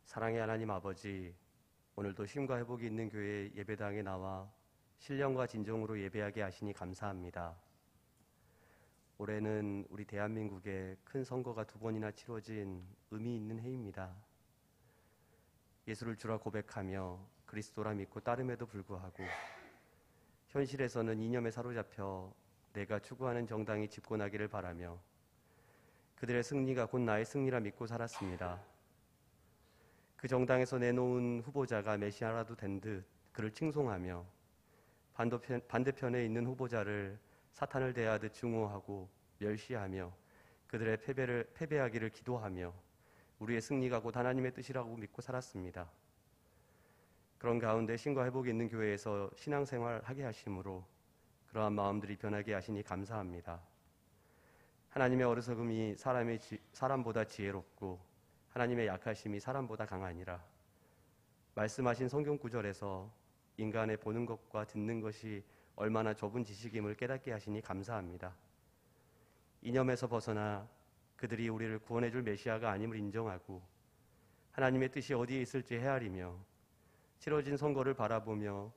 사랑의 하나님 아버지, 오늘도 쉼과 회복이 있는 교회 예배당에 나와 신령과 진정으로 예배하게 하시니 감사합니다. 올해는 우리 대한민국에 큰 선거가 2번이나 치러진 의미 있는 해입니다. 예수를 주라 고백하며 그리스도라 믿고 따름에도 불구하고 현실에서는 이념에 사로잡혀 내가 추구하는 정당이 집권하기를 바라며 그들의 승리가 곧 나의 승리라 믿고 살았습니다. 그 정당에서 내놓은 후보자가 메시아라도 된 듯 그를 칭송하며 반대편에 있는 후보자를 사탄을 대하듯 증오하고 멸시하며 그들의 패배하기를 기도하며 우리의 승리가 곧 하나님의 뜻이라고 믿고 살았습니다. 그런 가운데 쉼과 회복이 있는 교회에서 신앙생활하게 하심으로 그러한 마음들이 변하게 하시니 감사합니다. 하나님의 어리석음이 사람보다 지혜롭고 하나님의 약하심이 사람보다 강하니라. 말씀하신 성경 구절에서 인간의 보는 것과 듣는 것이 얼마나 좁은 지식임을 깨닫게 하시니 감사합니다. 이념에서 벗어나 그들이 우리를 구원해 줄 메시아가 아님을 인정하고 하나님의 뜻이 어디에 있을지 헤아리며 치러진 선거를 바라보며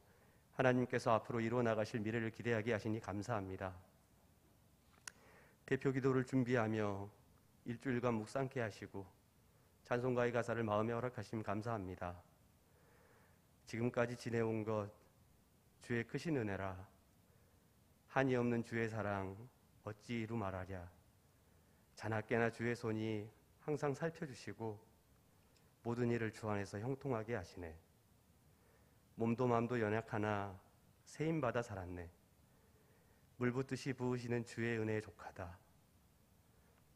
하나님께서 앞으로 이루어 나가실 미래를 기대하게 하시니 감사합니다. 대표 기도를 준비하며 일주일간 묵상케 하시고 찬송가의 가사를 마음에 허락하심 감사합니다. 지금까지 지내온 것 주의 크신 은혜라. 한이 없는 주의 사랑 어찌 이루 말하랴. 자나깨나 주의 손이 항상 살펴주시고 모든 일을 주 안에서 형통하게 하시네. 몸도 마음도 연약하나 세임받아 살았네. 물 붓듯이 부으시는 주의 은혜에 족하다.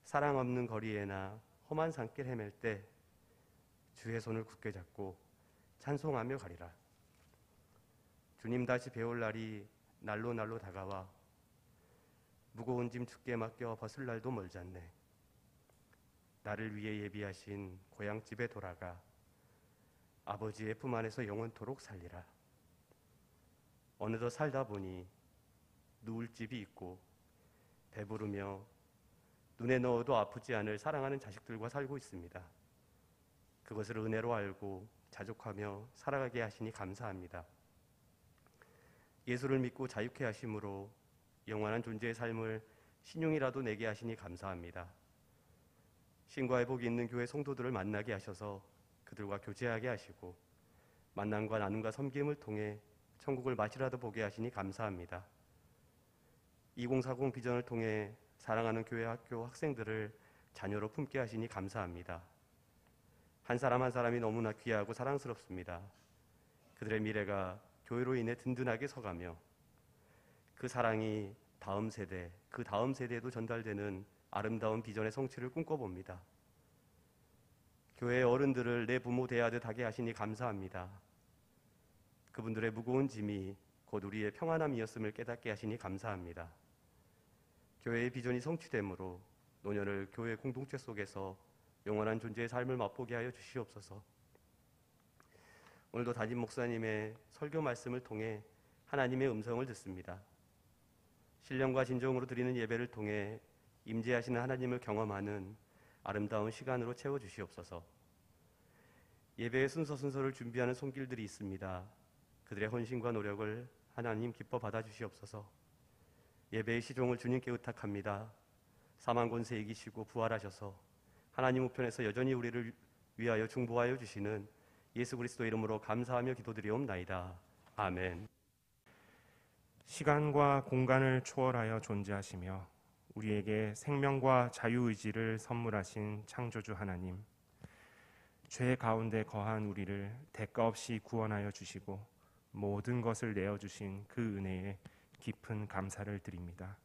사랑 없는 거리에나 험한 산길 헤맬 때 주의 손을 굳게 잡고 찬송하며 가리라. 주님 다시 배울 날이 날로 다가와 무거운 짐 주께 맡겨 벗을 날도 멀잖네. 나를 위해 예비하신 고향집에 돌아가 아버지의 품 안에서 영원토록 살리라. 어느덧 살다 보니 누울 집이 있고 배부르며 눈에 넣어도 아프지 않을 사랑하는 자식들과 살고 있습니다. 그것을 은혜로 알고 자족하며 살아가게 하시니 감사합니다. 예수를 믿고 자유케 하심으로 영원한 존재의 삶을 신용이라도 내게 하시니 감사합니다. 쉼과 회복이 있는 교회 성도들을 만나게 하셔서 그들과 교제하게 하시고 만남과 나눔과 섬김을 통해 천국을 맛이라도 보게 하시니 감사합니다. 2040 비전을 통해 사랑하는 교회 학교 학생들을 자녀로 품게 하시니 감사합니다. 한 사람 한 사람이 너무나 귀하고 사랑스럽습니다. 그들의 미래가 교회로 인해 든든하게 서가며 그 사랑이 다음 세대, 그 다음 세대에도 전달되는 아름다운 비전의 성취를 꿈꿔봅니다. 교회의 어른들을 내 부모 대하듯 하게 하시니 감사합니다. 그분들의 무거운 짐이 곧 우리의 평안함이었음을 깨닫게 하시니 감사합니다. 교회의 비전이 성취되므로 노년을 교회 공동체 속에서 영원한 존재의 삶을 맛보게 하여 주시옵소서. 오늘도 담임 목사님의 설교 말씀을 통해 하나님의 음성을 듣습니다. 신령과 진정으로 드리는 예배를 통해 임재하시는 하나님을 경험하는 아름다운 시간으로 채워주시옵소서. 예배의 순서를 준비하는 손길들이 있습니다. 그들의 헌신과 노력을 하나님 기뻐 받아주시옵소서. 예배의 시종을 주님께 의탁합니다. 사망 권세 이기시고 부활하셔서 하나님 우편에서 여전히 우리를 위하여 중보하여 주시는 예수 그리스도 이름으로 감사하며 기도드리옵나이다. 아멘. 시간과 공간을 초월하여 존재하시며 우리에게 생명과 자유의지를 선물하신 창조주 하나님, 죄 가운데 거한 우리를 대가 없이 구원하여 주시고 모든 것을 내어주신 그 은혜에 깊은 감사를 드립니다.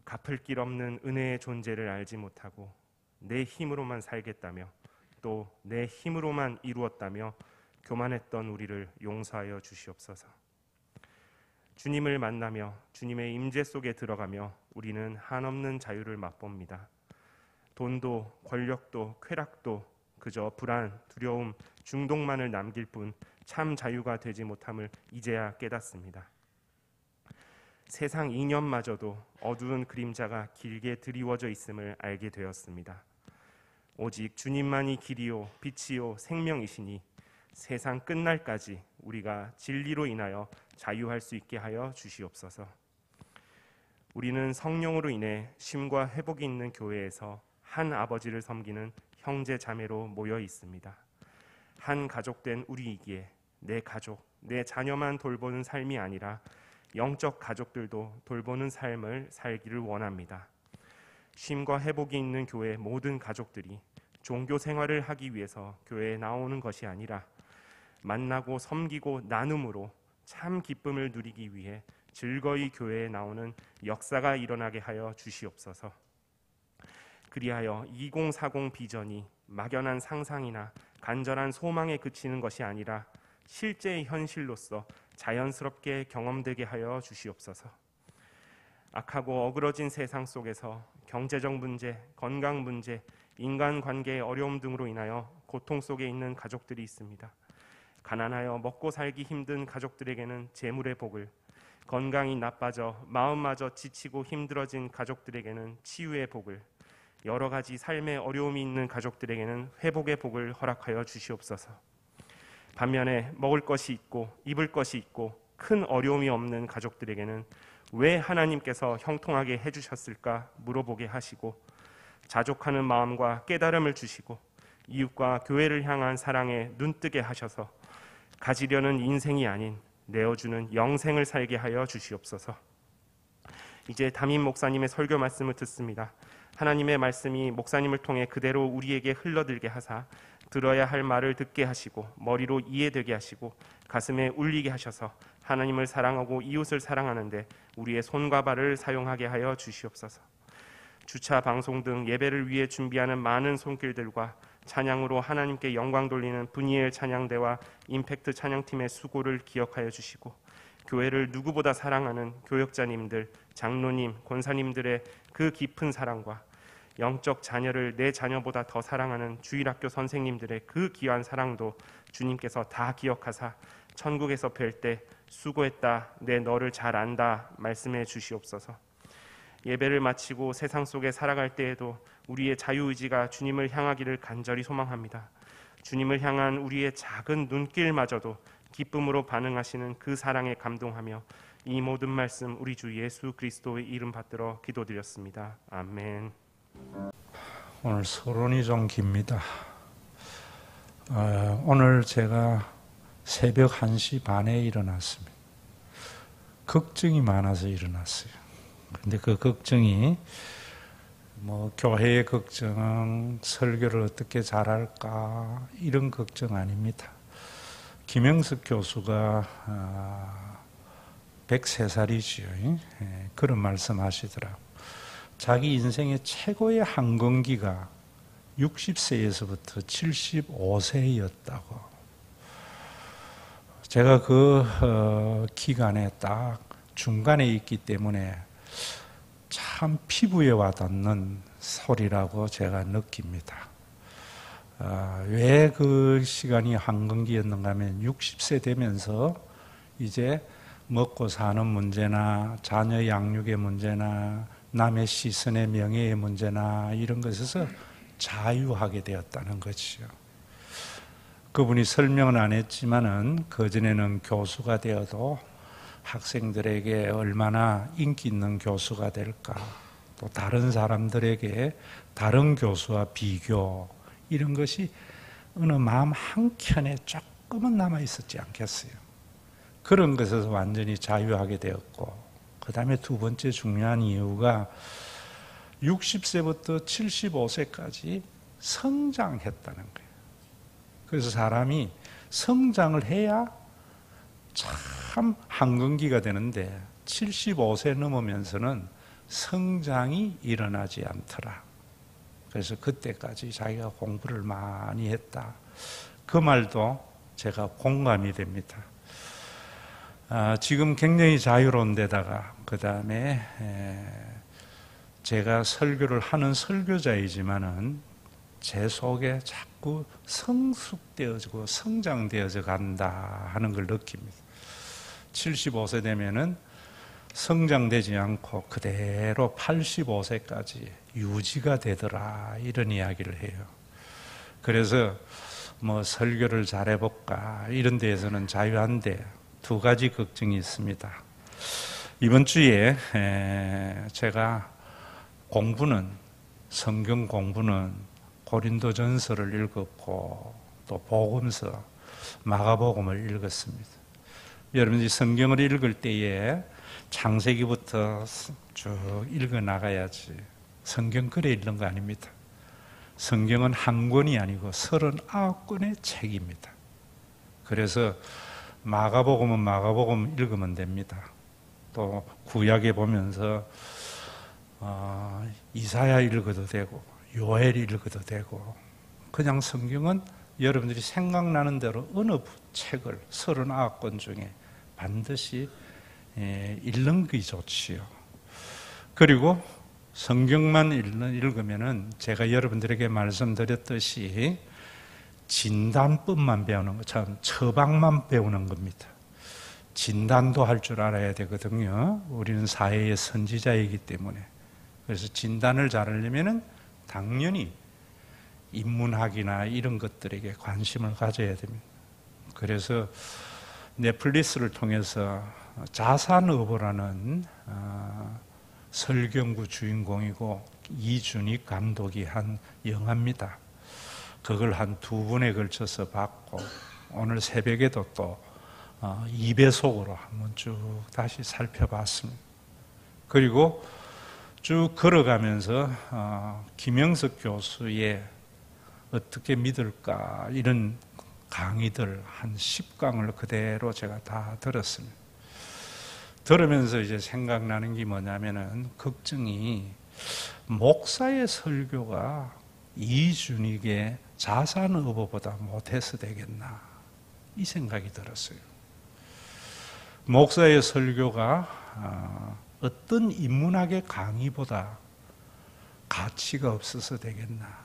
갚을 길 없는 은혜의 존재를 알지 못하고 내 힘으로만 살겠다며 또 내 힘으로만 이루었다며 교만했던 우리를 용서하여 주시옵소서. 주님을 만나며 주님의 임재 속에 들어가며 우리는 한없는 자유를 맛봅니다. 돈도 권력도 쾌락도 그저 불안, 두려움, 중독만을 남길 뿐 참 자유가 되지 못함을 이제야 깨닫습니다. 세상 이념마저도 어두운 그림자가 길게 드리워져 있음을 알게 되었습니다. 오직 주님만이 길이요 빛이요 생명이시니 세상 끝날까지 우리가 진리로 인하여 자유할 수 있게 하여 주시옵소서. 우리는 성령으로 인해 쉼과 회복이 있는 교회에서 한 아버지를 섬기는 형제 자매로 모여 있습니다. 한 가족된 우리이기에 내 가족, 내 자녀만 돌보는 삶이 아니라 영적 가족들도 돌보는 삶을 살기를 원합니다. 쉼과 회복이 있는 교회 모든 가족들이 종교 생활을 하기 위해서 교회에 나오는 것이 아니라 만나고 섬기고 나눔으로 참 기쁨을 누리기 위해 즐거이 교회에 나오는 역사가 일어나게 하여 주시옵소서. 그리하여 2040 비전이 막연한 상상이나 간절한 소망에 그치는 것이 아니라 실제의 현실로서 자연스럽게 경험되게 하여 주시옵소서. 악하고 어그러진 세상 속에서 경제적 문제, 건강 문제, 인간관계의 어려움 등으로 인하여 고통 속에 있는 가족들이 있습니다. 가난하여 먹고 살기 힘든 가족들에게는 재물의 복을, 건강이 나빠져 마음마저 지치고 힘들어진 가족들에게는 치유의 복을, 여러 가지 삶의 어려움이 있는 가족들에게는 회복의 복을 허락하여 주시옵소서. 반면에 먹을 것이 있고 입을 것이 있고 큰 어려움이 없는 가족들에게는 왜 하나님께서 형통하게 해주셨을까 물어보게 하시고 자족하는 마음과 깨달음을 주시고 이웃과 교회를 향한 사랑에 눈뜨게 하셔서 가지려는 인생이 아닌 내어주는 영생을 살게 하여 주시옵소서. 이제 담임 목사님의 설교 말씀을 듣습니다. 하나님의 말씀이 목사님을 통해 그대로 우리에게 흘러들게 하사 들어야 할 말을 듣게 하시고 머리로 이해되게 하시고 가슴에 울리게 하셔서 하나님을 사랑하고 이웃을 사랑하는데 우리의 손과 발을 사용하게 하여 주시옵소서. 주차 방송 등 예배를 위해 준비하는 많은 손길들과 찬양으로 하나님께 영광 돌리는 분이엘 찬양대와 임팩트 찬양팀의 수고를 기억하여 주시고 교회를 누구보다 사랑하는 교역자님들, 장로님, 권사님들의 그 깊은 사랑과 영적 자녀를 내 자녀보다 더 사랑하는 주일학교 선생님들의 그 귀한 사랑도 주님께서 다 기억하사 천국에서 뵐 때 수고했다, 내 너를 잘 안다 말씀해 주시옵소서. 예배를 마치고 세상 속에 살아갈 때에도 우리의 자유의지가 주님을 향하기를 간절히 소망합니다. 주님을 향한 우리의 작은 눈길마저도 기쁨으로 반응하시는 그 사랑에 감동하며 이 모든 말씀 우리 주 예수 그리스도의 이름 받들어 기도드렸습니다. 아멘. 오늘 서론이 좀 깁니다. 오늘 제가 새벽 1시 반에 일어났습니다. 걱정이 많아서 일어났어요. 근데 그 걱정이 교회의 걱정, 설교를 어떻게 잘할까 이런 걱정 아닙니다. 김영석 교수가 103살이지요. 그런 말씀하시더라고요. 자기 인생의 최고의 한건기가 60세에서부터 75세였다고. 제가 그 기간에 딱 중간에 있기 때문에 참 피부에 와닿는 소리라고 제가 느낍니다. 왜 그 시간이 한건기였는가 하면 60세 되면서 이제 먹고 사는 문제나 자녀 양육의 문제나 남의 시선의 명예의 문제나 이런 것에서 자유하게 되었다는 거죠. 그분이 설명은 안 했지만은 그전에는 교수가 되어도 학생들에게 얼마나 인기 있는 교수가 될까, 또 다른 사람들에게 다른 교수와 비교, 이런 것이 어느 마음 한켠에 조금은 남아 있었지 않겠어요. 그런 것에서 완전히 자유하게 되었고, 그 다음에 두 번째 중요한 이유가 60세부터 75세까지 성장했다는 거예요. 그래서 사람이 성장을 해야 참 한건기가 되는데 75세 넘으면서는 성장이 일어나지 않더라. 그래서 그때까지 자기가 공부를 많이 했다. 그 말도 제가 공감이 됩니다. 지금 굉장히 자유로운 데다가 그 다음에 제가 설교를 하는 설교자이지만은 제 속에 자꾸 성숙되어지고 성장되어져 간다 하는 걸 느낍니다. 75세 되면은 성장되지 않고 그대로 85세까지 유지가 되더라, 이런 이야기를 해요. 그래서 뭐 설교를 잘해볼까 이런 데에서는 자유한데 두 가지 걱정이 있습니다. 이번 주에 제가 성경 공부는 고린도전서를 읽었고 또 복음서, 마가복음을 읽었습니다. 여러분들이 성경을 읽을 때에 창세기부터 쭉 읽어 나가야지. 성경 그래 읽는 거 아닙니다. 성경은 한 권이 아니고 39권의 책입니다. 그래서 마가복음은 마가복음 읽으면 됩니다. 또 구약에 보면서 이사야 읽어도 되고 요엘 읽어도 되고, 그냥 성경은 여러분들이 생각나는 대로 어느 책을 39권 중에 반드시 읽는 게 좋지요. 그리고 성경만 읽으면은 제가 여러분들에게 말씀드렸듯이 진단법만 배우는 것처럼 처방만 배우는 겁니다. 진단도 할 줄 알아야 되거든요. 우리는 사회의 선지자이기 때문에. 그래서 진단을 잘하려면은 당연히 인문학이나 이런 것들에게 관심을 가져야 됩니다. 그래서 넷플릭스를 통해서 자산어보라는 설경구 주인공이고 이준익 감독이 한 영화입니다. 그걸 한 2번에 걸쳐서 봤고, 오늘 새벽에도 또 2배속으로 한번 쭉 다시 살펴봤습니다. 그리고 쭉 걸어가면서 김영석 교수의 어떻게 믿을까 이런 강의들 한 10강을 그대로 제가 다 들었습니다. 들으면서 이제 생각나는 게 뭐냐면은, 걱정이 목사의 설교가 이준익의 자산어보보다 못해서 되겠나 이 생각이 들었어요. 목사의 설교가 어떤 인문학의 강의보다 가치가 없어서 되겠나.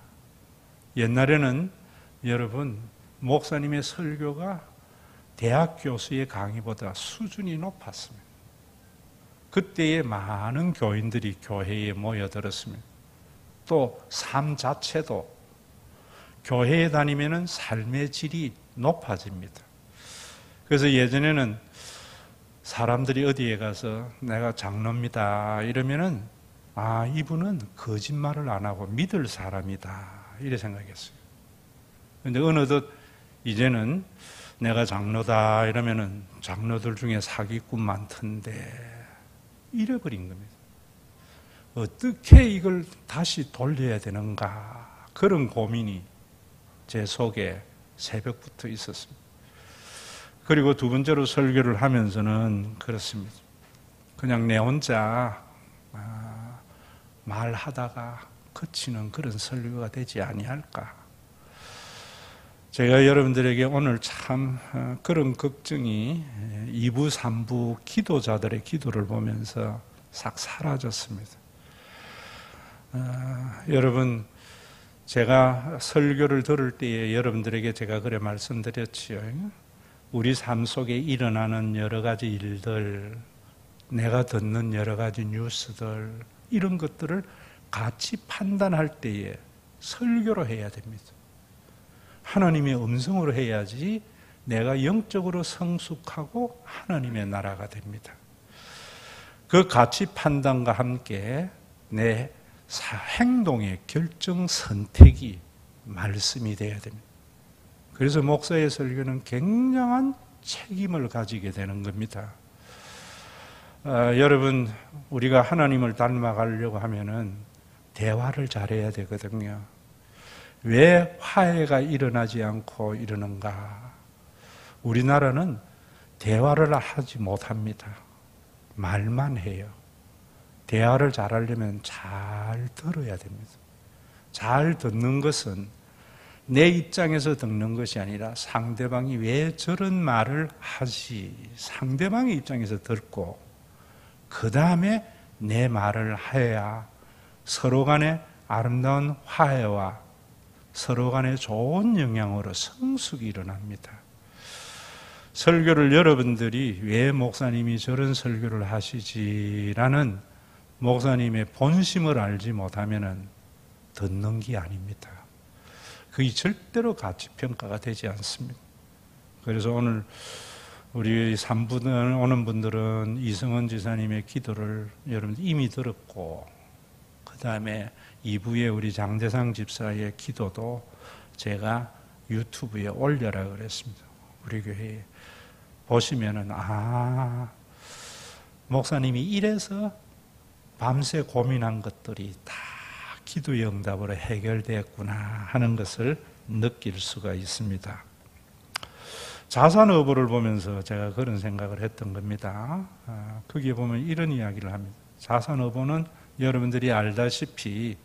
옛날에는 여러분 목사님의 설교가 대학 교수의 강의보다 수준이 높았습니다. 그때에 많은 교인들이 교회에 모여들었습니다. 또 삶 자체도 교회에 다니면은 삶의 질이 높아집니다. 그래서 예전에는 사람들이 어디에 가서 내가 장로입니다 이러면은 이분은 거짓말을 안 하고 믿을 사람이다 이래 생각했어요. 그런데 어느덧 이제는 내가 장로다 이러면은 장로들 중에 사기꾼 많던데 잃어버린 겁니다. 어떻게 이걸 다시 돌려야 되는가, 그런 고민이 제 속에 새벽부터 있었습니다. 그리고 두 번째로 설교를 하면서는 그렇습니다. 그냥 내 혼자 말하다가 그치는 그런 설교가 되지 아니할까. 제가 여러분들에게 오늘 참 그런 걱정이 2부, 3부 기도자들의 기도를 보면서 싹 사라졌습니다. 여러분, 제가 설교를 들을 때에 여러분들에게 제가 그래 말씀드렸지요. 우리 삶 속에 일어나는 여러 가지 일들, 내가 듣는 여러 가지 뉴스들, 이런 것들을 같이 판단할 때에 설교로 해야 됩니다. 하나님의 음성으로 해야지 내가 영적으로 성숙하고 하나님의 나라가 됩니다. 그 가치 판단과 함께 내 행동의 결정 선택이 말씀이 되어야 됩니다. 그래서 목사의 설교는 굉장한 책임을 가지게 되는 겁니다. 여러분, 우리가 하나님을 닮아가려고 하면은 대화를 잘해야 되거든요. 왜 화해가 일어나지 않고 이러는가? 우리나라는 대화를 하지 못합니다. 말만 해요. 대화를 잘하려면 잘 들어야 됩니다. 잘 듣는 것은 내 입장에서 듣는 것이 아니라 상대방이 왜 저런 말을 하지? 상대방의 입장에서 듣고 그 다음에 내 말을 해야 서로 간에 아름다운 화해와 서로 간에 좋은 영향으로 성숙이 일어납니다. 설교를 여러분들이 왜 목사님이 저런 설교를 하시지라는 목사님의 본심을 알지 못하면은 듣는 게 아닙니다. 그게 절대로 가치평가가 되지 않습니다. 그래서 오늘 우리 3분 오는 분들은 이승원 지사님의 기도를 여러분 이미 들었고, 그 다음에 2부에 우리 장대상 집사의 기도도 제가 유튜브에 올려라 그랬습니다. 우리 교회에 보시면은 목사님이 이래서 밤새 고민한 것들이 다 기도의 응답으로 해결되었구나 하는 것을 느낄 수가 있습니다. 자산어부를 보면서 제가 그런 생각을 했던 겁니다. 거기에 보면 이런 이야기를 합니다. 자산어부는 여러분들이 알다시피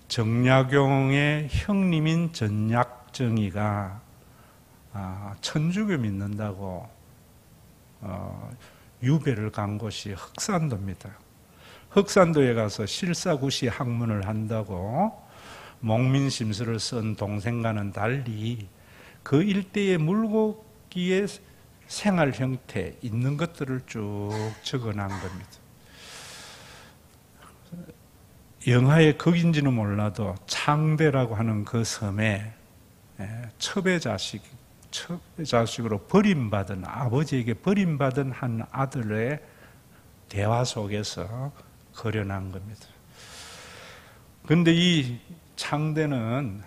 정약용의 형님인 전약정이가 천주교 믿는다고 유배를 간 곳이 흑산도입니다. 흑산도에 가서 실사구시 학문을 한다고 목민심서를 쓴 동생과는 달리 그 일대의 물고기의 생활 형태 있는 것들을 쭉 적어놓은 겁니다. 영하의 극인지는 몰라도 창대라고 하는 그 섬에 첩의 자식으로 버림받은, 아버지에게 버림받은 한 아들의 대화 속에서 그려낸 겁니다. 그런데 이 창대는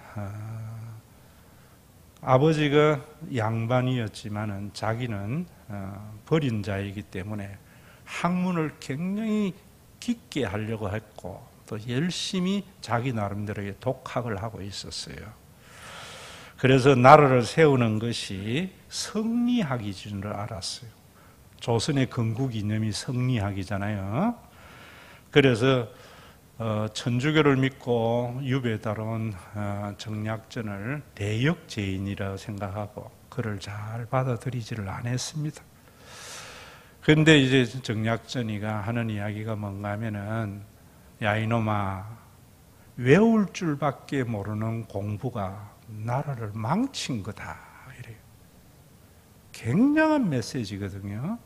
아버지가 양반이었지만은 자기는 버린 자이기 때문에 학문을 굉장히 깊게 하려고 했고 또 열심히 자기 나름대로의 독학을 하고 있었어요. 그래서 나라를 세우는 것이 성리학인 줄 알았어요. 조선의 건국 이념이 성리학이잖아요. 그래서 천주교를 믿고 유배 따라온 정약전을 대역죄인이라고 생각하고 그를 잘 받아들이지를 않았습니다. 그런데 이제 정약전이가 하는 이야기가 뭔가 하면은, 야 이놈아, 외울 줄밖에 모르는 공부가 나라를 망친 거다 이래요. 굉장한 메시지거든요.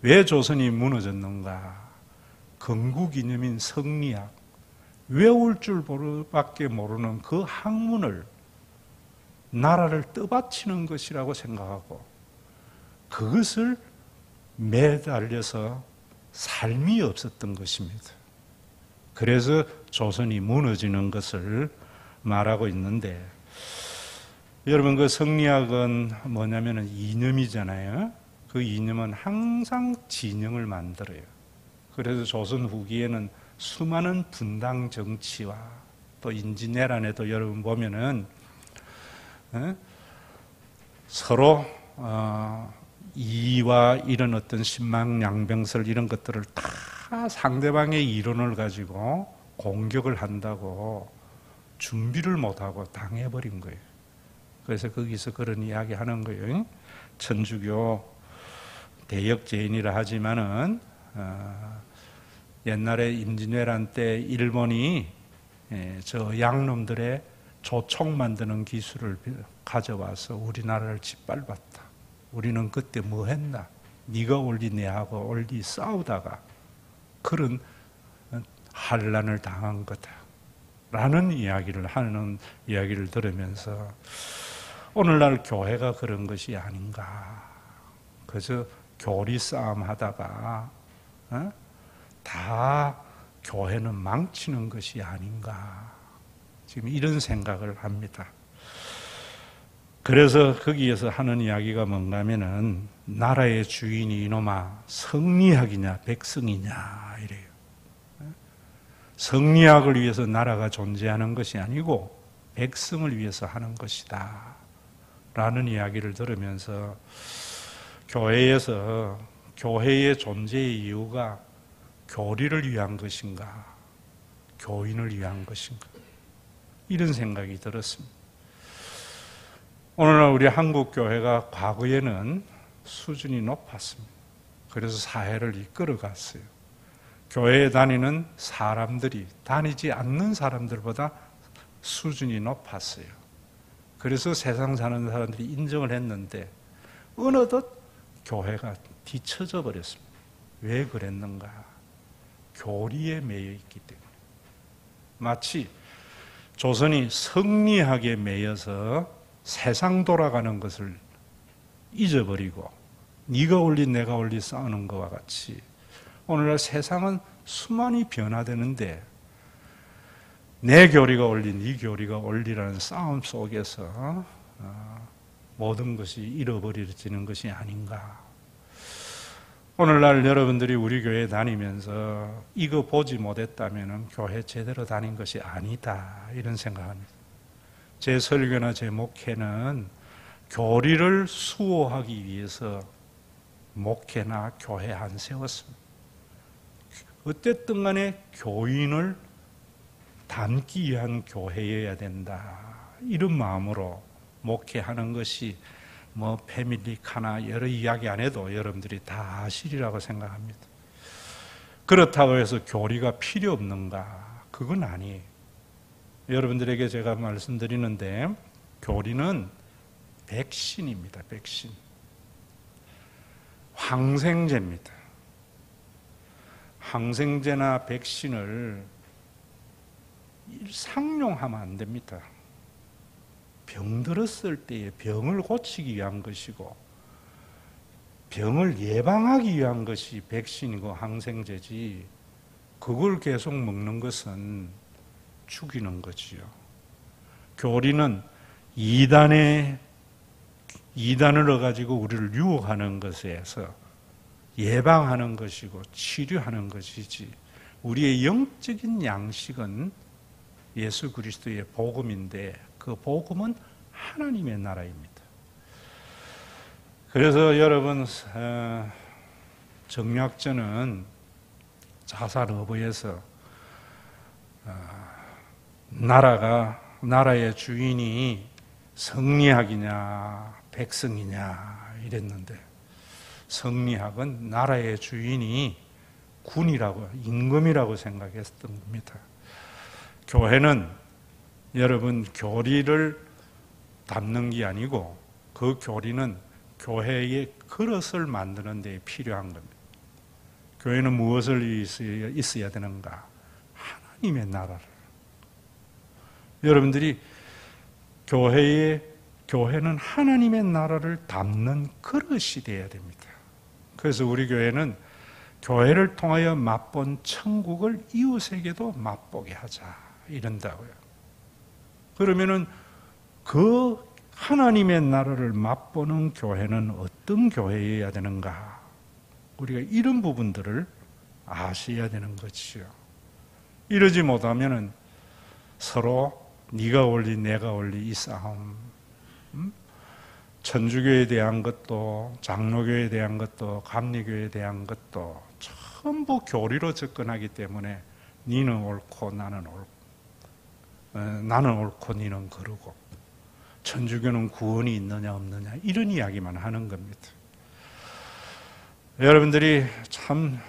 왜 조선이 무너졌는가? 건국 이념인 성리학, 외울 줄밖에 모르는 그 학문을 나라를 떠받치는 것이라고 생각하고 그것을 매달려서 삶이 없었던 것입니다. 그래서 조선이 무너지는 것을 말하고 있는데, 여러분 그 성리학은 뭐냐면은 이념이잖아요. 그 이념은 항상 진영을 만들어요. 그래서 조선 후기에는 수많은 분당 정치와 또 인지내란에도 여러분 보면은 서로 이와 이런 어떤 신망양병설 이런 것들을 다 상대방의 이론을 가지고 공격을 한다고 준비를 못하고 당해버린 거예요. 그래서 거기서 그런 이야기 하는 거예요. 천주교 대역죄인이라 하지만은 옛날에 임진왜란 때 일본이 저 양놈들의 조총 만드는 기술을 가져와서 우리나라를 짓밟았다. 우리는 그때 뭐 했나? 네가 올리 내하고 올리 싸우다가 그런 환란을 당한 거다. 라는 이야기를 하는 이야기를 들으면서 오늘날 교회가 그런 것이 아닌가. 그래서 교리 싸움 하다가 다 교회는 망치는 것이 아닌가. 지금 이런 생각을 합니다. 그래서 거기에서 하는 이야기가 뭔가 하면은 나라의 주인이 이놈아 성리학이냐 백성이냐 이래요. 성리학을 위해서 나라가 존재하는 것이 아니고 백성을 위해서 하는 것이다 라는 이야기를 들으면서 교회에서 교회의 존재의 이유가 교리를 위한 것인가 교인을 위한 것인가 이런 생각이 들었습니다. 오늘날 우리 한국 교회가 과거에는 수준이 높았습니다. 그래서 사회를 이끌어갔어요. 교회에 다니는 사람들이 다니지 않는 사람들보다 수준이 높았어요. 그래서 세상 사는 사람들이 인정을 했는데 어느덧 교회가 뒤처져 버렸습니다. 왜 그랬는가? 교리에 매여 있기 때문에. 마치 조선이 성리학에 매여서 세상 돌아가는 것을 잊어버리고 네가 올리 내가 올리 싸우는 것과 같이 오늘날 세상은 수많이 변화되는데 내 교리가 올리 네 교리가 올리라는 싸움 속에서 모든 것이 잃어버려지는 것이 아닌가. 오늘날 여러분들이 우리 교회 다니면서 이거 보지 못했다면 교회 제대로 다닌 것이 아니다 이런 생각합니다. 제 설교나 제 목회는 교리를 수호하기 위해서 목회나 교회 안 세웠습니다. 어쨌든 간에 교인을 담기 위한 교회여야 된다 이런 마음으로 목회하는 것이 뭐 패밀리카나 여러 이야기 안 해도 여러분들이 다 아시리라고 생각합니다. 그렇다고 해서 교리가 필요 없는가? 그건 아니에요. 여러분들에게 제가 말씀드리는데 교리는 백신입니다. 백신. 항생제입니다. 항생제나 백신을 상용하면 안 됩니다. 병들었을 때에 병을 고치기 위한 것이고 병을 예방하기 위한 것이 백신이고 항생제지 그걸 계속 먹는 것은 죽이는 거지요. 교리는 이단을 얻어가지고 우리를 유혹하는 것에서 예방하는 것이고 치료하는 것이지 우리의 영적인 양식은 예수 그리스도의 복음인데 그 복음은 하나님의 나라입니다. 그래서 여러분 정약전은 자살어부에서 나라의 주인이 성리학이냐 백성이냐 이랬는데 성리학은 나라의 주인이 군이라고 임금이라고 생각했던 겁니다. 교회는 여러분 교리를 담는 게 아니고 그 교리는 교회의 그릇을 만드는 데 필요한 겁니다. 교회는 무엇을 있어야 되는가? 하나님의 나라를. 여러분들이 교회는 하나님의 나라를 담는 그릇이 되어야 됩니다. 그래서 우리 교회는 교회를 통하여 맛본 천국을 이웃에게도 맛보게 하자 이런다고요. 그러면은 그 하나님의 나라를 맛보는 교회는 어떤 교회여야 되는가? 우리가 이런 부분들을 아셔야 되는 것이죠. 이러지 못하면은 서로 네가 올리 내가 올리 이 싸움, 천주교에 대한 것도 장로교에 대한 것도 감리교에 대한 것도 전부 교리로 접근하기 때문에 니는 옳고 나는 옳고 니는 그러고 천주교는 구원이 있느냐 없느냐 이런 이야기만 하는 겁니다. 여러분들이 참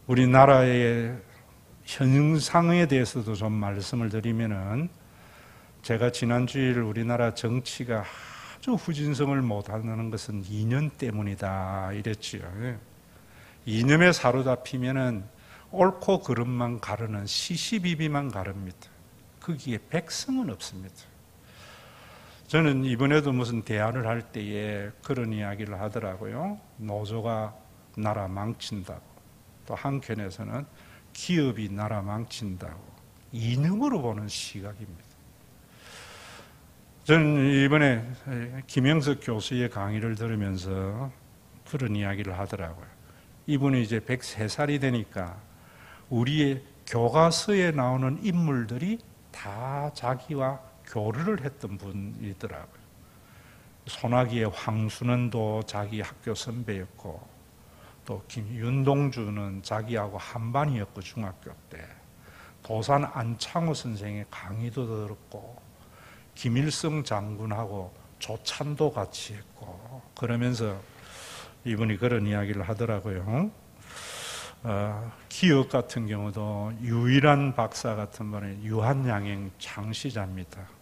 우리나라의 현상에 대해서도 좀 말씀을 드리면은 제가 지난 주일 우리나라 정치가 아주 후진성을 못하는 것은 이념 때문이다 이랬지요. 이념에 사로잡히면은 옳고 그름만 가르는 시시비비만 가릅니다. 거기에 백성은 없습니다. 저는 이번에도 무슨 대화를 할 때에 그런 이야기를 하더라고요. 노조가 나라 망친다고, 또 한켠에서는 기업이 나라 망친다고 이념으로 보는 시각입니다. 저는 이번에 김영석 교수의 강의를 들으면서 그런 이야기를 하더라고요. 이분이 이제 103살이 되니까 우리의 교과서에 나오는 인물들이 다 자기와 교류를 했던 분이더라고요. 소나기의 황순원도 자기 학교 선배였고, 또 윤동주는 자기하고 한반이었고 중학교 때, 도산 안창호 선생의 강의도 들었고, 김일성 장군하고 조찬도 같이 했고, 그러면서 이분이 그런 이야기를 하더라고요. 기업 같은 경우도 유일한 박사 같은 분은 유한양행 창시자입니다.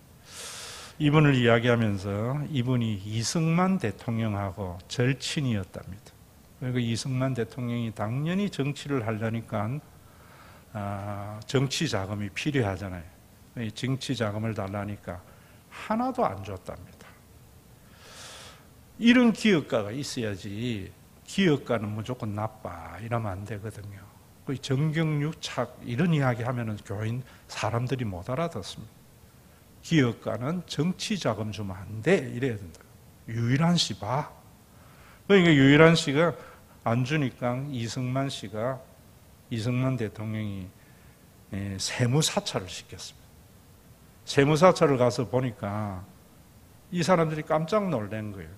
이분을 이야기하면서 이분이 이승만 대통령하고 절친이었답니다. 그리고 이승만 대통령이 당연히 정치를 하려니까 정치 자금이 필요하잖아요. 정치 자금을 달라니까 하나도 안 줬답니다. 이런 기업가가 있어야지 기업가는 무조건 나빠 이러면 안 되거든요. 정경유착 이런 이야기 하면은 교인 사람들이 못 알아듣습니다. 기업가는 정치 자금 주면 안 돼 이래야 된다. 유일한 씨 봐. 그러니까 유일한 씨가 안 주니까 이승만 대통령이 세무사찰을 시켰습니다. 세무사찰을 가서 보니까 이 사람들이 깜짝 놀란 거예요.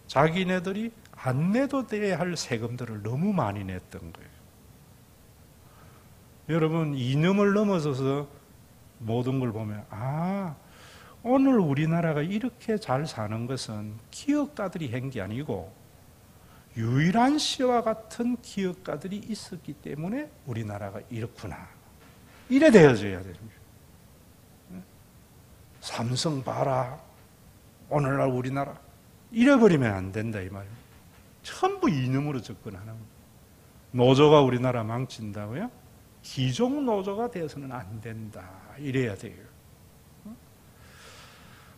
자기네들이 안 내도 돼야 할 세금들을 너무 많이 냈던 거예요. 여러분, 이념을 넘어서서 모든 걸 보면 오늘 우리나라가 이렇게 잘 사는 것은 기업가들이 한 게 아니고 유일한 씨와 같은 기업가들이 있었기 때문에 우리나라가 이렇구나. 이래 되어져야 됩니다. 삼성 봐라. 오늘날 우리나라. 잃어버리면 안 된다 이 말입니다. 전부 이념으로 접근하는 거예요. 노조가 우리나라 망친다고요? 기종 노조가 되어서는 안 된다. 이래야 돼요.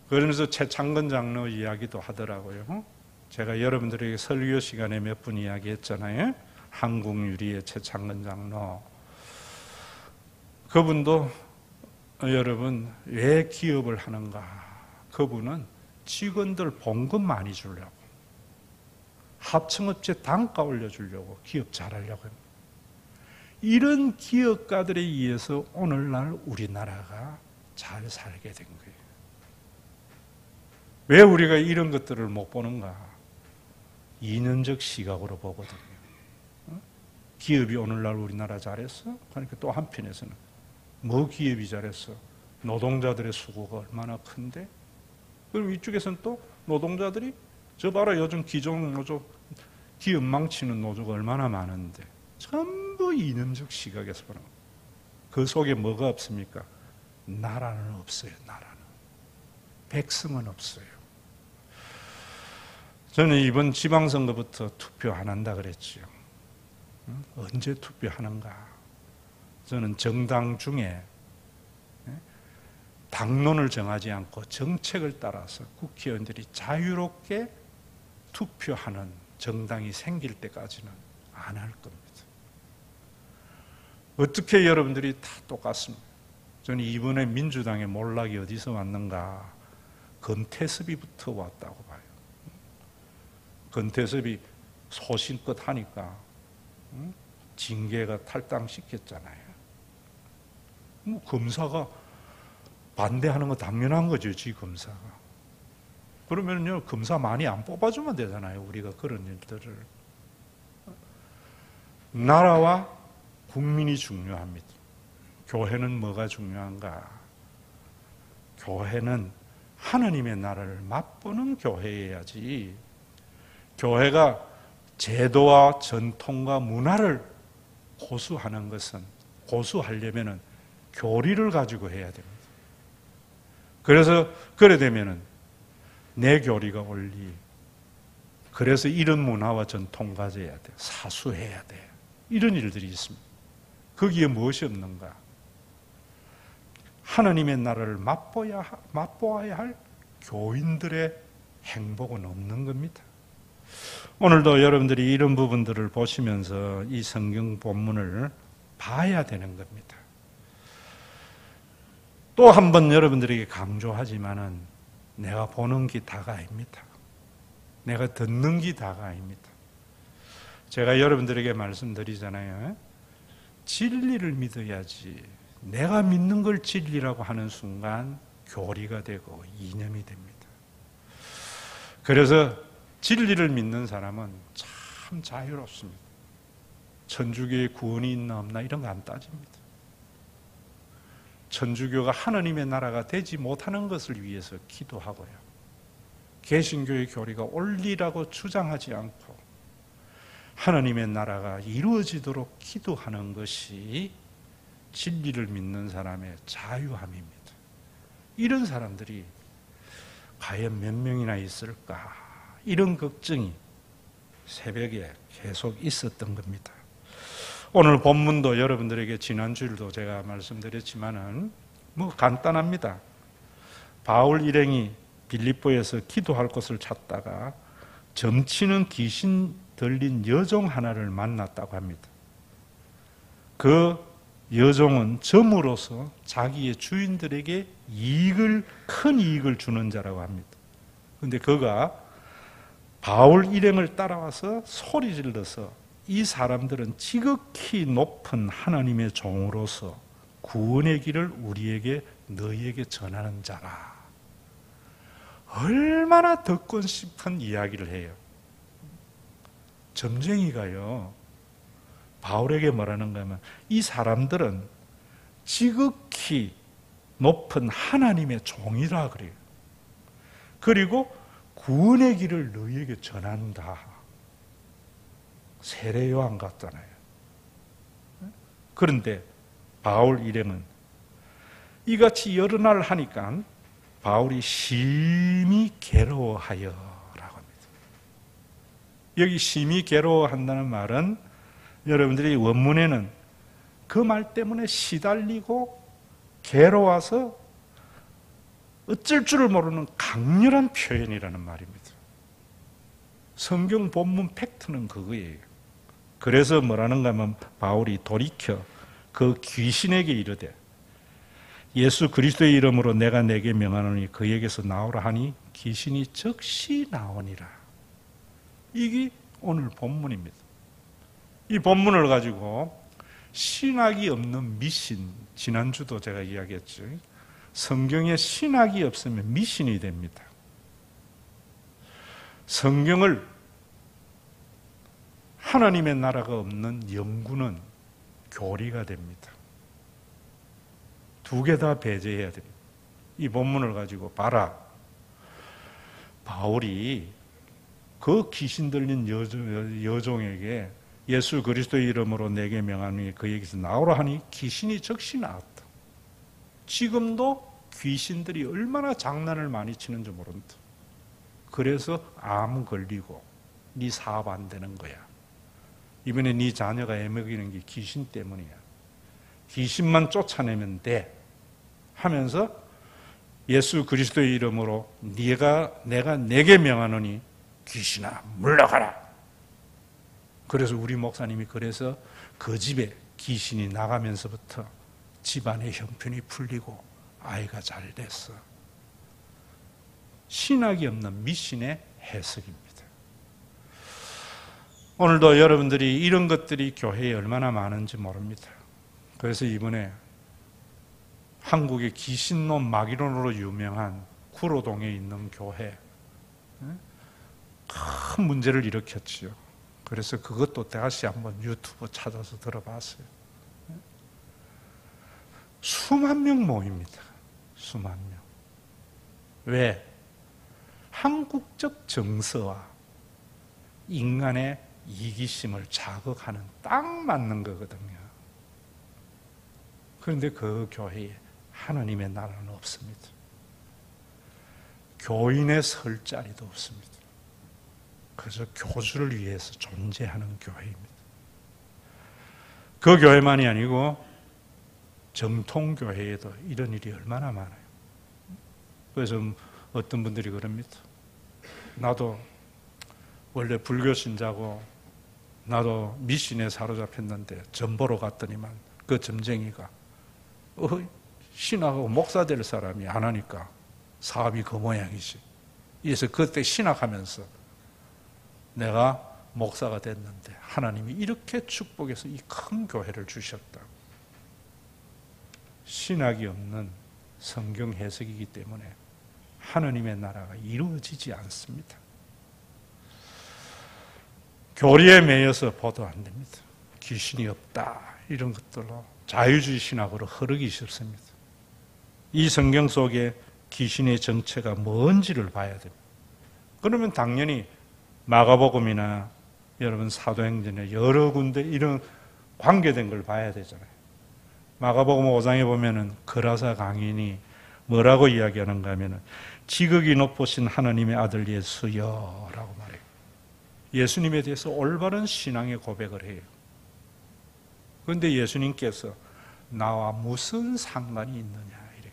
그러면서 최창근 장로 이야기도 하더라고요. 제가 여러분들에게 설교 시간에 몇 분 이야기했잖아요. 한국유리의 최창근 장로. 그분도 여러분 왜 기업을 하는가? 그분은 직원들 봉급 많이 주려고, 합청업체 단가 올려주려고 기업 잘하려고 합니다. 이런 기업가들에 의해서 오늘날 우리나라가 잘 살게 된 거예요. 왜 우리가 이런 것들을 못 보는가? 이념적 시각으로 보거든요. 기업이 오늘날 우리나라 잘했어? 그러니까 또 한편에서는 뭐 기업이 잘했어? 노동자들의 수고가 얼마나 큰데? 그럼 이쪽에서는 또 노동자들이 저 봐라 요즘 기존 노조 기업 망치는 노조가 얼마나 많은데 전부 이념적 시각에서 보는 거예요. 그 속에 뭐가 없습니까? 나라는 없어요. 나라는. 백성은 없어요. 저는 이번 지방선거부터 투표 안 한다 그랬죠. 언제 투표하는가? 저는 정당 중에 당론을 정하지 않고 정책을 따라서 국회의원들이 자유롭게 투표하는 정당이 생길 때까지는 안 할 겁니다. 어떻게 여러분들이 다 똑같습니다. 저는 이번에 민주당의 몰락이 어디서 왔는가? 금태섭이부터 왔다고 봐요. 금태섭이 소신껏 하니까 징계가 탈당시켰잖아요. 뭐 검사가 반대하는 거 당연한 거죠, 지 검사가. 그러면요, 검사 많이 안 뽑아주면 되잖아요, 우리가 그런 일들을. 나라와 국민이 중요합니다. 교회는 뭐가 중요한가? 교회는 하나님의 나라를 맛보는 교회여야지. 교회가 제도와 전통과 문화를 고수하는 것은, 고수하려면 교리를 가지고 해야 됩니다. 그래서 그래 되면은 내 교리가 옳리. 그래서 이런 문화와 전통 가져야 돼. 사수해야 돼. 이런 일들이 있습니다. 거기에 무엇이 없는가? 하나님의 나라를 맛보아야 할 교인들의 행복은 없는 겁니다. 오늘도 여러분들이 이런 부분들을 보시면서 이 성경 본문을 봐야 되는 겁니다. 또 한 번 여러분들에게 강조하지만은 내가 보는 게 다가 아닙니다. 내가 듣는 게 다가 아닙니다. 제가 여러분들에게 말씀드리잖아요. 진리를 믿어야지. 내가 믿는 걸 진리라고 하는 순간 교리가 되고 이념이 됩니다. 그래서 진리를 믿는 사람은 참 자유롭습니다. 천주교의 구원이 있나 없나 이런 거 안 따집니다. 천주교가 하나님의 나라가 되지 못하는 것을 위해서 기도하고요. 개신교의 교리가 옳리라고 주장하지 않고 하나님의 나라가 이루어지도록 기도하는 것이 진리를 믿는 사람의 자유함입니다. 이런 사람들이 과연 몇 명이나 있을까? 이런 걱정이 새벽에 계속 있었던 겁니다. 오늘 본문도 여러분들에게 지난주일도 제가 말씀드렸지만은 뭐 간단합니다. 바울 일행이 빌립보에서 기도할 곳을 찾다가 점치는 귀신 들린 여종 하나를 만났다고 합니다. 그 여종은 점으로서 자기의 주인들에게 큰 이익을 주는 자라고 합니다. 그런데 그가 바울 일행을 따라와서 소리 질러서 이 사람들은 지극히 높은 하나님의 종으로서 구원의 길을 우리에게 너희에게 전하는 자라. 얼마나 듣고 싶은 이야기를 해요. 점쟁이가요, 바울에게 뭐라는가 하면 이 사람들은 지극히 높은 하나님의 종이라 그래요. 그리고 구원의 길을 너희에게 전한다. 세례 요한 같잖아요. 그런데 바울 일행은 이같이 여러 날 하니까 바울이 심히 괴로워하여라고 합니다. 여기 심히 괴로워한다는 말은 여러분들이 원문에는 그 말 때문에 시달리고 괴로워서 어쩔 줄을 모르는 강렬한 표현이라는 말입니다. 성경 본문 팩트는 그거예요. 그래서 뭐라는가 하면 바울이 돌이켜 그 귀신에게 이르되 예수 그리스도의 이름으로 내가 내게 명하노니 그에게서 나오라 하니 귀신이 즉시 나오니라. 이게 오늘 본문입니다. 이 본문을 가지고 신학이 없는 미신, 지난주도 제가 이야기했죠. 성경에 신학이 없으면 미신이 됩니다. 성경을 하나님의 나라가 없는 영구는 교리가 됩니다. 두 개 다 배제해야 됩니다. 이 본문을 가지고 봐라. 바울이 그 귀신 들린 여종에게 예수 그리스도의 이름으로 내게 명하니 그에게서 나오라 하니 귀신이 즉시 나왔다. 지금도 귀신들이 얼마나 장난을 많이 치는지 모른다. 그래서 암 걸리고 네 사업 안 되는 거야. 이번에 네 자녀가 애먹이는 게 귀신 때문이야. 귀신만 쫓아내면 돼 하면서 예수 그리스도의 이름으로 내가 내게 명하노니 귀신아 물러가라. 그래서 우리 목사님이 그래서 그 집에 귀신이 나가면서부터 집안의 형편이 풀리고 아이가 잘 됐어. 신학이 없는 미신의 해석입니다. 오늘도 여러분들이 이런 것들이 교회에 얼마나 많은지 모릅니다. 그래서 이번에 한국의 귀신론 마귀론으로 유명한 구로동에 있는 교회 큰 문제를 일으켰지요. 그래서 그것도 다시 한번 유튜브 찾아서 들어봤어요. 수만 명 모입니다. 수만 명. 왜? 한국적 정서와 인간의 이기심을 자극하는 딱 맞는 거거든요. 그런데 그 교회에 하나님의 나라는 없습니다. 교인의 설 자리도 없습니다. 그래서 교주를 위해서 존재하는 교회입니다. 그 교회만이 아니고 정통교회에도 이런 일이 얼마나 많아요. 그래서 어떤 분들이 그럽니다. 나도 원래 불교 신자고 나도 미신에 사로잡혔는데 점 보러 갔더니만 그 점쟁이가 신학하고 목사 될 사람이 안 하니까 사업이 그 모양이지. 그래서 그때 신학하면서 내가 목사가 됐는데 하나님이 이렇게 축복해서 이 큰 교회를 주셨다. 신학이 없는 성경 해석이기 때문에 하나님의 나라가 이루어지지 않습니다. 교리에 매여서 보도 안 됩니다. 귀신이 없다 이런 것들로 자유주의 신학으로 흐르기 쉽습니다. 이 성경 속에 귀신의 정체가 뭔지를 봐야 됩니다. 그러면 당연히 마가복음이나 여러분 사도행전에 여러 군데 이런 관계된 걸 봐야 되잖아요. 마가복음 5장에 보면은 거라사 강인이 뭐라고 이야기하는가 하면은 지극히 높으신 하나님의 아들 예수여라고 말해요. 예수님에 대해서 올바른 신앙의 고백을 해요. 그런데 예수님께서 나와 무슨 상관이 있느냐 이렇게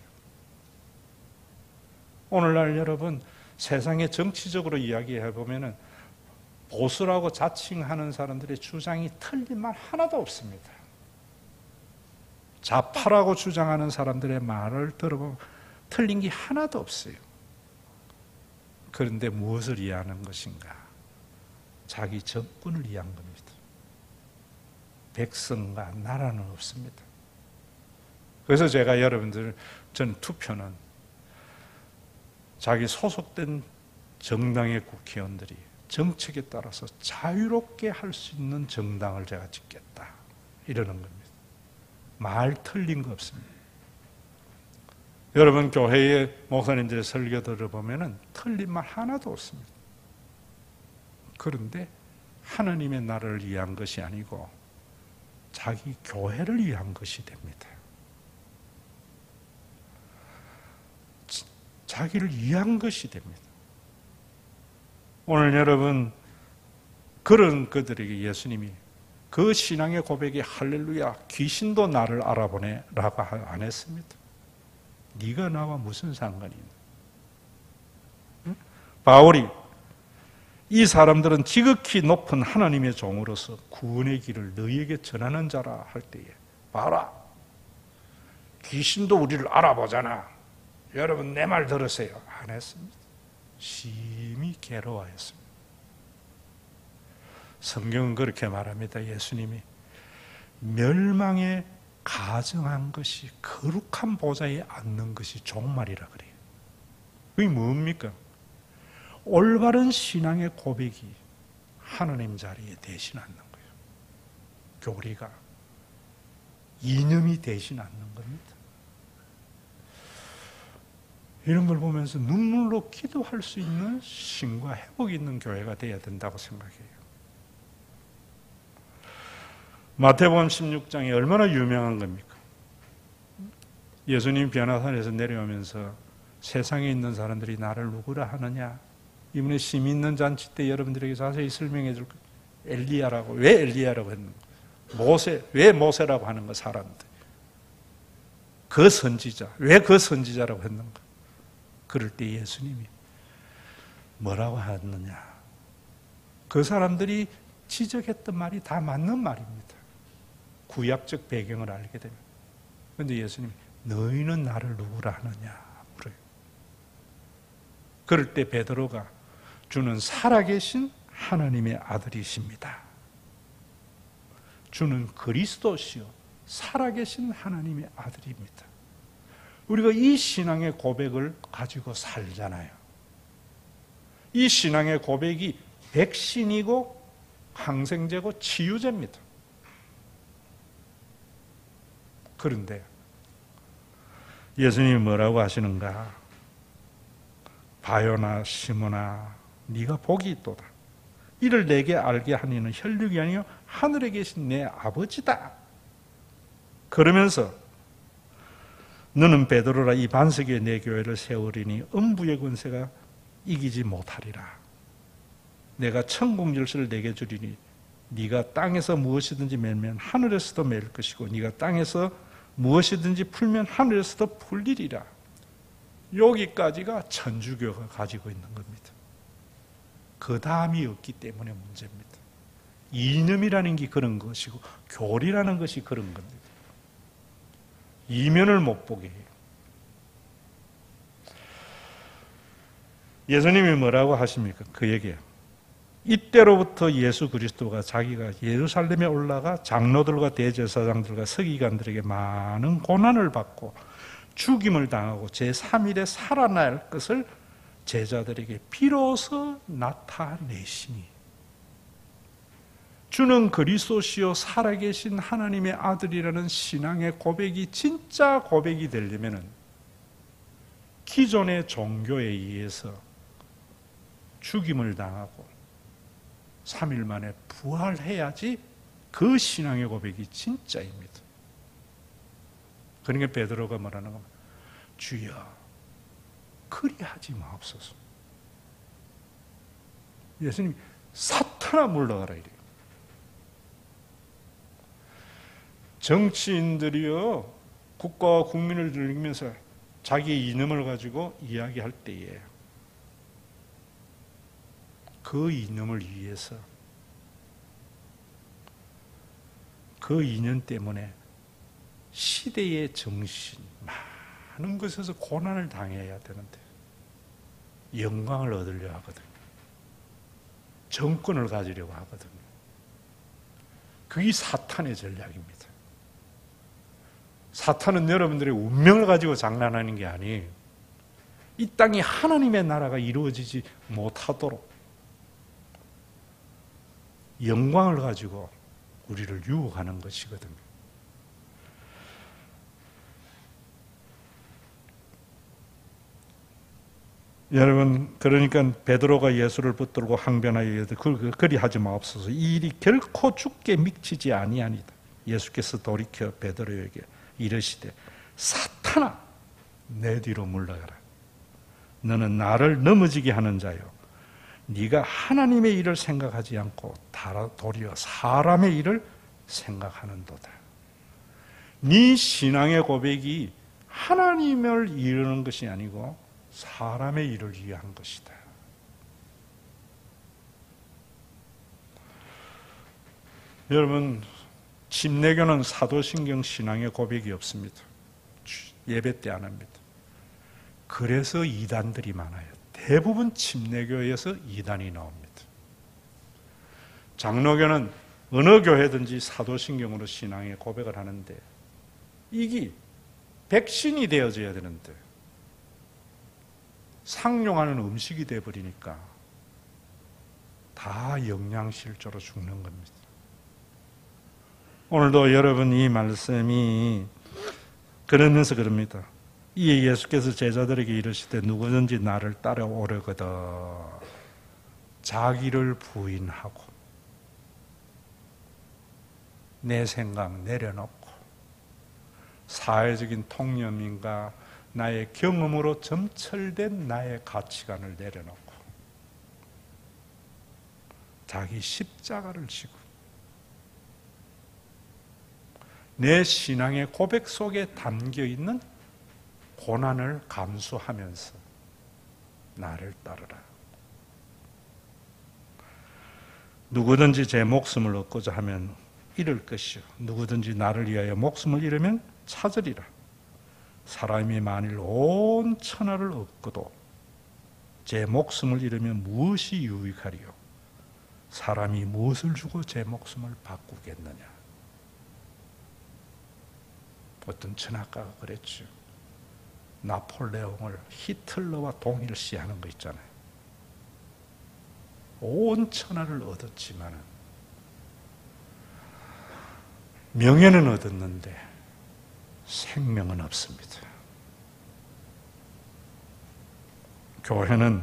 오늘날 여러분 세상에 정치적으로 이야기해 보면은 보수라고 자칭하는 사람들의 주장이 틀린 말 하나도 없습니다. 좌파라고 주장하는 사람들의 말을 들어보면 틀린 게 하나도 없어요. 그런데 무엇을 이해하는 것인가? 자기 정권을 이해한 겁니다. 백성과 나라는 없습니다. 그래서 제가 여러분들, 전 투표는 자기 소속된 정당의 국회의원들이 정책에 따라서 자유롭게 할 수 있는 정당을 제가 짓겠다 이러는 겁니다. 말 틀린 거 없습니다. 여러분 교회의 목사님들의 설교 들어보면 틀린 말 하나도 없습니다. 그런데 하나님의 나라를 위한 것이 아니고 자기 교회를 위한 것이 됩니다. 자기를 위한 것이 됩니다. 오늘 여러분 그런 그들에게 예수님이 그 신앙의 고백이 할렐루야 귀신도 나를 알아보네 라고 안 했습니다. 네가 나와 무슨 상관이 있나? 응? 바울이 이 사람들은 지극히 높은 하나님의 종으로서 구원의 길을 너희에게 전하는 자라 할 때에 봐라 귀신도 우리를 알아보잖아. 여러분 내 말 들으세요. 안 했습니다. 심히 괴로워했습니다. 성경은 그렇게 말합니다. 예수님이 멸망에 가정한 것이 거룩한 보좌에 앉는 것이 종말이라 그래요. 그게 뭡니까? 올바른 신앙의 고백이 하나님 자리에 대신 앉는 거예요. 교리가 이념이 대신 앉는 겁니다. 이런 걸 보면서 눈물로 기도할 수 있는 신과 회복이 있는 교회가 되어야 된다고 생각해요. 마태복음 16장이 얼마나 유명한 겁니까? 예수님 변화산에서 내려오면서 세상에 있는 사람들이 나를 누구라 하느냐? 이번에 심 있는 잔치 때 여러분들에게 자세히 설명해 줄 거예요. 엘리야라고. 왜 엘리야라고 했는가? 모세. 왜 모세라고 하는 거 사람들. 그 선지자. 왜 그 선지자라고 했는가? 그럴 때 예수님이 뭐라고 하느냐? 그 사람들이 지적했던 말이 다 맞는 말입니다. 구약적 배경을 알게 되면. 그런데 예수님이 너희는 나를 누구라 하느냐? 물어요. 그럴 때 베드로가 주는 살아계신 하나님의 아들이십니다. 주는 그리스도시요 살아계신 하나님의 아들입니다. 우리가 이 신앙의 고백을 가지고 살잖아요. 이 신앙의 고백이 백신이고 항생제고 치유제입니다. 그런데 예수님이 뭐라고 하시는가? 바요나 시몬아 네가 복이 있도다. 이를 내게 알게 하니는 혈육이 아니요 하늘에 계신 내 아버지다. 그러면서 너는 베드로라 이 반석 위에 내 교회를 세우리니 음부의 권세가 이기지 못하리라. 내가 천국 열쇠를 내게 주리니 네가 땅에서 무엇이든지 멜면 하늘에서도 멜 것이고 네가 땅에서 무엇이든지 풀면 하늘에서도 풀리리라. 여기까지가 천주교가 가지고 있는 겁니다. 그 다음이 없기 때문에 문제입니다. 이념이라는 게 그런 것이고 교리라는 것이 그런 겁니다. 이면을 못 보게 해요. 예수님이 뭐라고 하십니까? 그 얘기예요. 이때로부터 예수 그리스도가 자기가 예루살렘에 올라가 장로들과 대제사장들과 서기관들에게 많은 고난을 받고 죽임을 당하고 제3일에 살아날 것을 제자들에게 비로소 나타내시니 주는 그리스도시요 살아계신 하나님의 아들이라는 신앙의 고백이 진짜 고백이 되려면 기존의 종교에 의해서 죽임을 당하고 3일 만에 부활해야지 그 신앙의 고백이 진짜입니다. 그러니까 베드로가 뭐라는 겁니까? 주여 그리하지 마옵소서. 예수님이 사탄아 물러가라 이래요. 정치인들이요 국가와 국민을 들리면서 자기의 이념을 가지고 이야기할 때에 그 이념을 위해서 그 이념 때문에 시대의 정신, 많은 것에서 고난을 당해야 되는데 영광을 얻으려 하거든요. 정권을 가지려고 하거든요. 그게 사탄의 전략입니다. 사탄은 여러분들의 운명을 가지고 장난하는 게 아니에요. 이 땅에 하나님의 나라가 이루어지지 못하도록 영광을 가지고 우리를 유혹하는 것이거든요. 여러분, 그러니까 베드로가 예수를 붙들고 항변하여 이르되 그리 하지 마옵소서. 이 일이 결코 죽게 미치지 아니하니이다. 예수께서 돌이켜 베드로에게 이르시되 사탄아 내 뒤로 물러가라. 너는 나를 넘어지게 하는 자요 네가 하나님의 일을 생각하지 않고 도리어 사람의 일을 생각하는도다. 네 신앙의 고백이 하나님을 이루는 것이 아니고 사람의 일을 위한 것이다. 여러분, 침례교는 사도신경 신앙의 고백이 없습니다. 예배 때 안 합니다. 그래서 이단들이 많아요. 대부분 침례교에서 이단이 나옵니다. 장로교는 어느 교회든지 사도신경으로 신앙의 고백을 하는데 이게 백신이 되어져야 되는데 상용하는 음식이 되어버리니까 다 영양실조로 죽는 겁니다. 오늘도 여러분 이 말씀이 그러면서 그럽니다. 이에 예수께서 제자들에게 이르시되 누구든지 나를 따라오려거든 자기를 부인하고 내 생각 내려놓고 사회적인 통념인가 나의 경험으로 점철된 나의 가치관을 내려놓고 자기 십자가를 지고 내 신앙의 고백 속에 담겨있는 고난을 감수하면서 나를 따르라. 누구든지 제 목숨을 얻고자 하면 잃을 것이요 누구든지 나를 위하여 목숨을 잃으면 찾으리라. 사람이 만일 온 천하를 얻고도 제 목숨을 잃으면 무엇이 유익하리요? 사람이 무엇을 주고 제 목숨을 바꾸겠느냐? 어떤 천학가가 그랬죠. 나폴레옹을 히틀러와 동일시하는 거 있잖아요. 온 천하를 얻었지만 명예는 얻었는데 생명은 없습니다. 교회는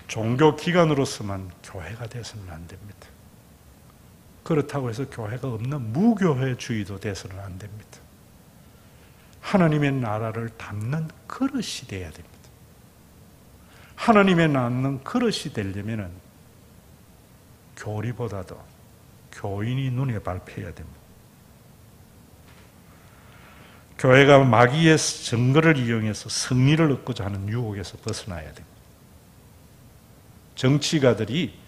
종교 기관으로서만 교회가 되어서는 안 됩니다. 그렇다고 해서 교회가 없는 무교회주의도 되어서는 안 됩니다. 하나님의 나라를 담는 그릇이 되어야 됩니다. 하나님의 낳는 그릇이 되려면 교리보다도 교인이 눈에 밟혀야 됩니다. 교회가 마귀의 증거를 이용해서 승리를 얻고자 하는 유혹에서 벗어나야 됩니다. 정치가들이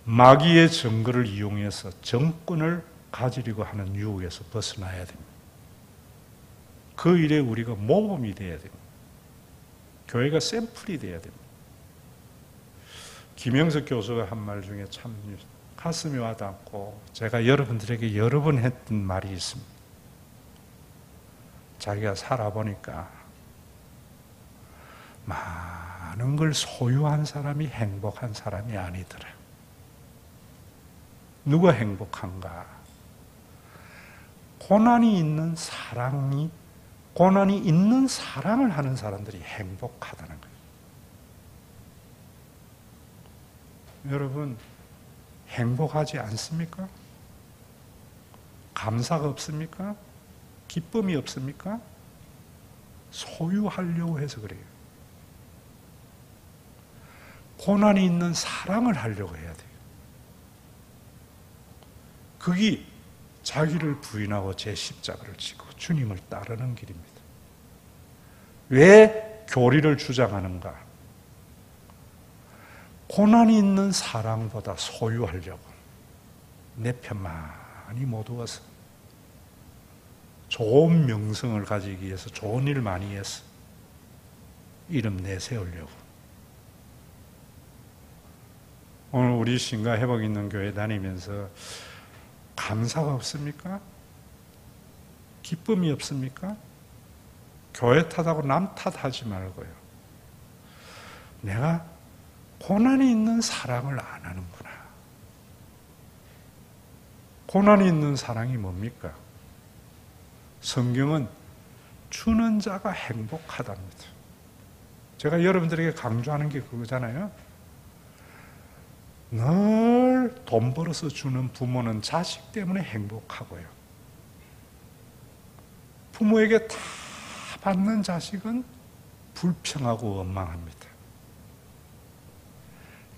마귀의 증거를 이용해서 정권을 가지려고 하는 유혹에서 벗어나야 됩니다. 그 일에 우리가 모범이 되어야 됩니다. 교회가 샘플이 되어야 됩니다. 김영석 교수가 한 말 중에 참 가슴이 와닿고 제가 여러분들에게 여러 번 했던 말이 있습니다. 자기가 살아보니까 많은 걸 소유한 사람이 행복한 사람이 아니더라. 누가 행복한가? 고난이 있는 사랑을 하는 사람들이 행복하다는 거예요. 여러분, 행복하지 않습니까? 감사가 없습니까? 기쁨이 없습니까? 소유하려고 해서 그래요. 고난이 있는 사랑을 하려고 해야 돼요. 그게 자기를 부인하고 제 십자가를 지고 주님을 따르는 길입니다. 왜 교리를 주장하는가? 고난이 있는 사랑보다 소유하려고 내 편만이 모두어서 좋은 명성을 가지기 위해서 좋은 일 많이 해서 이름 내세우려고. 오늘 우리 신과 회복 있는 교회 다니면서 감사가 없습니까? 기쁨이 없습니까? 교회 탓하고 남 탓하지 말고요. 내가 고난이 있는 사랑을 안 하는구나. 고난이 있는 사랑이 뭡니까? 성경은 주는 자가 행복하답니다. 제가 여러분들에게 강조하는 게 그거잖아요. 늘 돈 벌어서 주는 부모는 자식 때문에 행복하고요. 부모에게 다 받는 자식은 불평하고 원망합니다.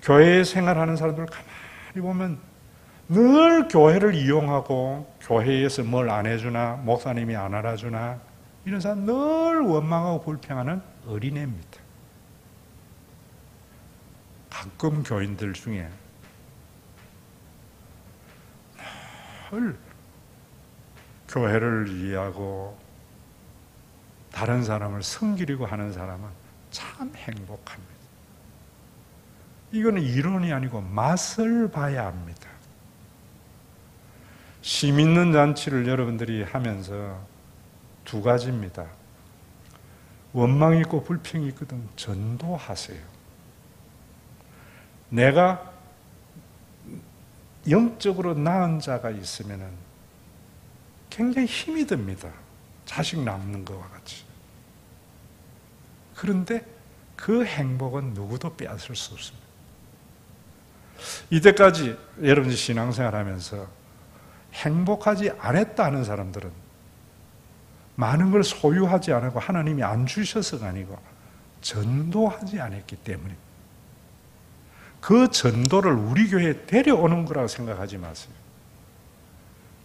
교회에 생활하는 사람들 가만히 보면 늘 교회를 이용하고 교회에서 뭘 안 해주나, 목사님이 안 알아주나, 이런 사람 늘 원망하고 불평하는 어린애입니다. 가끔 교인들 중에 늘 교회를 이해하고 다른 사람을 섬기려고 하는 사람은 참 행복합니다. 이거는 이론이 아니고 맛을 봐야 합니다. 심 있는 잔치를 여러분들이 하면서 두 가지입니다. 원망이 있고 불평이 있거든 전도하세요. 내가 영적으로 나은 자가 있으면 굉장히 힘이 듭니다. 자식 낳는 것과 같이. 그런데 그 행복은 누구도 빼앗을 수 없습니다. 이때까지 여러분이 신앙생활 하면서 행복하지 않았다 하는 사람들은 많은 걸 소유하지 않고 하나님이 안 주셔서가 아니고 전도하지 않았기 때문입니다. 그 전도를 우리 교회에 데려오는 거라고 생각하지 마세요.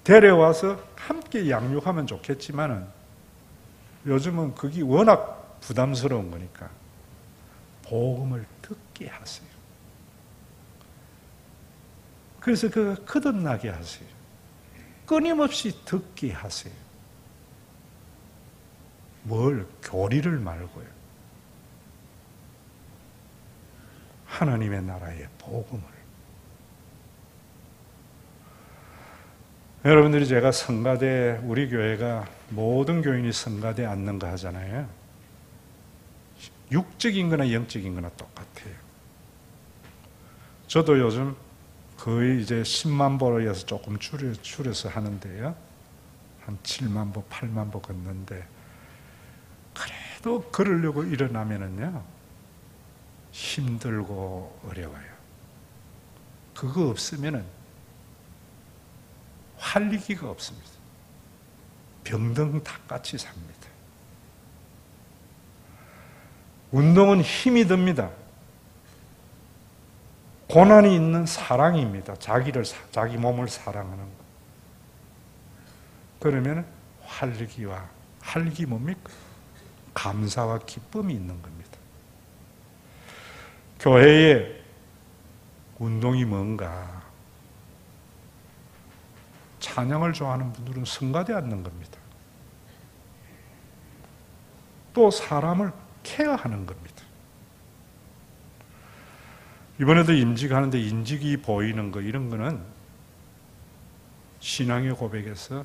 데려와서 함께 양육하면 좋겠지만은 요즘은 그게 워낙 부담스러운 거니까 복음을 듣게 하세요. 그래서 그 거듭나게 하세요. 끊임없이 듣게 하세요. 뭘 교리를 말고요. 하나님의 나라의 복음을. 여러분들이 제가 성가대, 우리 교회가 모든 교인이 성가대 앉는가 하잖아요. 육적인 거나 영적인 거나 똑같아요. 저도 요즘 거의 이제 10만 보에서 조금 줄여서 하는데요. 한 7만 보, 8만 보 걷는데 그래도 걸으려고 일어나면은요. 힘들고 어려워요. 그거 없으면은 활기가 없습니다. 병든 닭같이 삽니다. 운동은 힘이 듭니다. 고난이 있는 사랑입니다. 자기 몸을 사랑하는 것. 그러면 활기 뭡니까? 감사와 기쁨이 있는 겁니다. 교회에 운동이 뭔가? 찬양을 좋아하는 분들은 성가대 앉는 겁니다. 또 사람을 케어하는 겁니다. 이번에도 임직하는데 인직이 보이는 거 이런 거는 신앙의 고백에서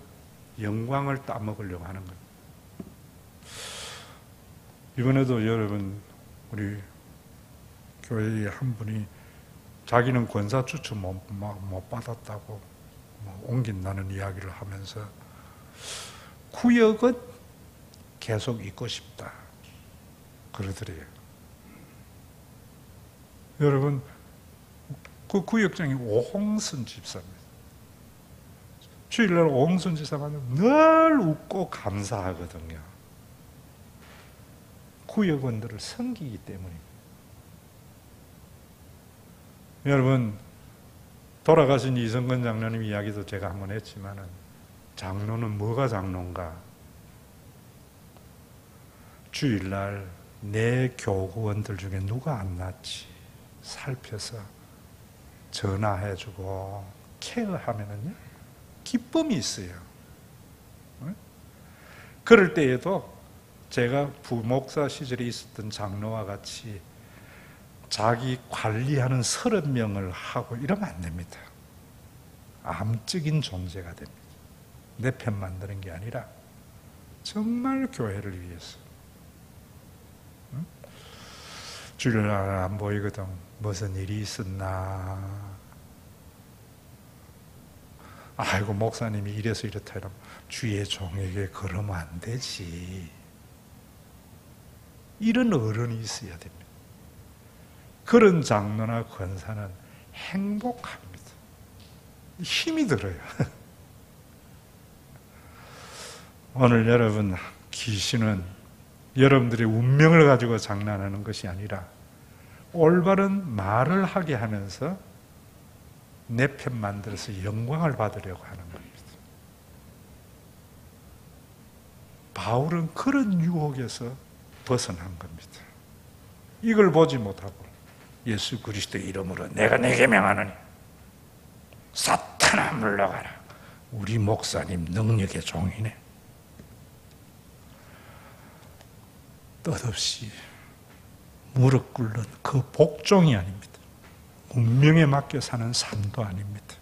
영광을 따먹으려고 하는 겁니다. 이번에도 여러분 우리 교회에 한 분이 자기는 권사 추천 못 받았다고 옮긴다는 이야기를 하면서 구역은 계속 있고 싶다 그러더래요. 여러분 그 구역장이 오홍순 집사입니다. 주일날 오홍순 집사는 늘 웃고 감사하거든요. 구역원들을 섬기기 때문입니다. 여러분 돌아가신 이성근 장로님 이야기도 제가 한번 했지만은 장로는 뭐가 장로인가? 주일날 내 교구원들 중에 누가 안 낫지 살펴서 전화해주고 케어하면은요 기쁨이 있어요. 그럴 때에도 제가 부목사 시절에 있었던 장로와 같이 자기 관리하는 30명을 하고 이러면 안 됩니다. 암적인 존재가 됩니다. 내 편 만드는 게 아니라 정말 교회를 위해서. 주일날 안 보이거든. 무슨 일이 있었나. 아이고 목사님이 이래서 이렇다 이러면 주의 종에게 그러면 안 되지. 이런 어른이 있어야 됩니다. 그런 장로나 권사는 행복합니다. 힘이 들어요. 오늘 여러분 귀신은 여러분들의 운명을 가지고 장난하는 것이 아니라 올바른 말을 하게 하면서 내 편 만들어서 영광을 받으려고 하는 겁니다. 바울은 그런 유혹에서 벗어난 겁니다. 이걸 보지 못하고 예수 그리스도의 이름으로 내가 내게 명하노니 사탄아 물러가라. 우리 목사님 능력의 종이네. 뜻없이 무릎 꿇는 그 복종이 아닙니다. 운명에 맡겨 사는 삶도 아닙니다.